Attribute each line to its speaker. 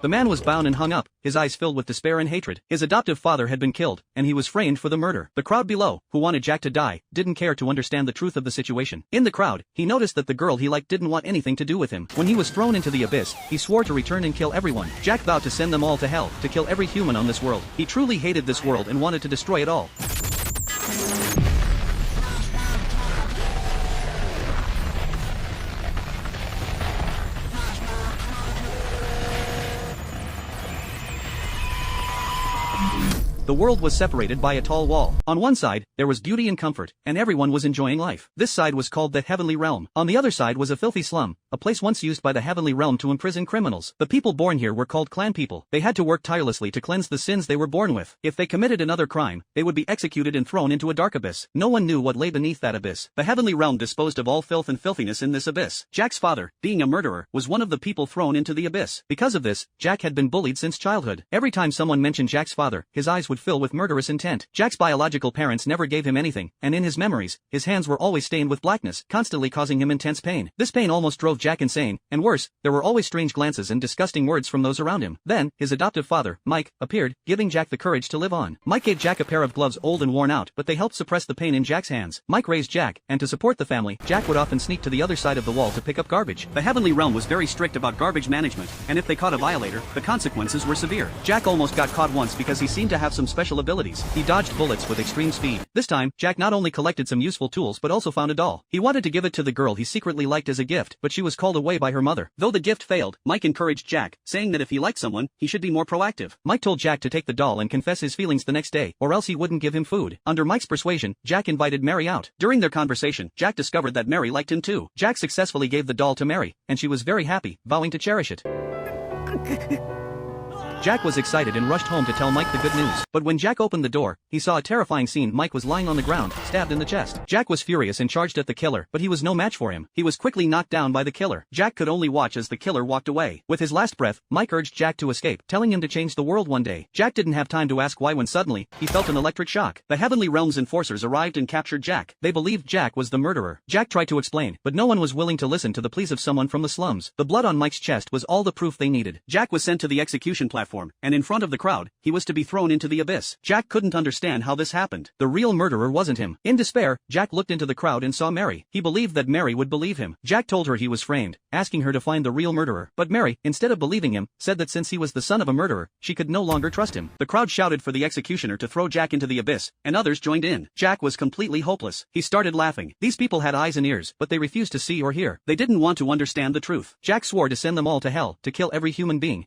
Speaker 1: The man was bound and hung up, his eyes filled with despair and hatred. His adoptive father had been killed, and he was framed for the murder. The crowd below, who wanted Jack to die, didn't care to understand the truth of the situation. In the crowd, he noticed that the girl he liked didn't want anything to do with him. When he was thrown into the abyss, he swore to return and kill everyone. Jack vowed to send them all to hell, to kill every human on this world. He truly hated this world and wanted to destroy it all. The world was separated by a tall wall. On one side, there was beauty and comfort, and everyone was enjoying life. This side was called the Heavenly Realm. On the other side was a filthy slum, a place once used by the Heavenly Realm to imprison criminals. The people born here were called clan people. They had to work tirelessly to cleanse the sins they were born with. If they committed another crime, they would be executed and thrown into a dark abyss. No one knew what lay beneath that abyss. The Heavenly Realm disposed of all filth and filthiness in this abyss. Jack's father, being a murderer, was one of the people thrown into the abyss. Because of this, Jack had been bullied since childhood. Every time someone mentioned Jack's father, his eyes would fill with murderous intent. Jack's biological parents never gave him anything, and in his memories, his hands were always stained with blackness, constantly causing him intense pain. This pain almost drove Jack insane, and worse, there were always strange glances and disgusting words from those around him. Then, his adoptive father, Mike, appeared, giving Jack the courage to live on. Mike gave Jack a pair of gloves old and worn out, but they helped suppress the pain in Jack's hands. Mike raised Jack, and to support the family, Jack would often sneak to the other side of the wall to pick up garbage. The Heavenly Realm was very strict about garbage management, and if they caught a violator, the consequences were severe. Jack almost got caught once because he seemed to have some special abilities. He dodged bullets with extreme speed. This time, Jack not only collected some useful tools but also found a doll. He wanted to give it to the girl he secretly liked as a gift, but she was called away by her mother. Though the gift failed, Mike encouraged Jack, saying that if he liked someone, he should be more proactive. Mike told Jack to take the doll and confess his feelings the next day, or else he wouldn't give him food. Under Mike's persuasion, Jack invited Mary out. During their conversation, Jack discovered that Mary liked him too. Jack successfully gave the doll to Mary, and she was very happy, vowing to cherish it. Jack was excited and rushed home to tell Mike the good news. But when Jack opened the door, he saw a terrifying scene. Mike was lying on the ground, stabbed in the chest. Jack was furious and charged at the killer, but he was no match for him. He was quickly knocked down by the killer. Jack could only watch as the killer walked away. With his last breath, Mike urged Jack to escape, telling him to change the world one day. Jack didn't have time to ask why when suddenly, he felt an electric shock. The Heavenly Realm's enforcers arrived and captured Jack. They believed Jack was the murderer. Jack tried to explain, but no one was willing to listen to the pleas of someone from the slums. The blood on Mike's chest was all the proof they needed. Jack was sent to the execution platform, and in front of the crowd, he was to be thrown into the abyss. Jack couldn't understand how this happened. The real murderer wasn't him. In despair, Jack looked into the crowd and saw Mary. He believed that Mary would believe him. Jack told her he was framed, asking her to find the real murderer. But Mary, instead of believing him, said that since he was the son of a murderer, she could no longer trust him. The crowd shouted for the executioner to throw Jack into the abyss, and others joined in. Jack was completely hopeless. He started laughing. These people had eyes and ears, but they refused to see or hear. They didn't want to understand the truth. Jack swore to send them all to hell, to kill every human being,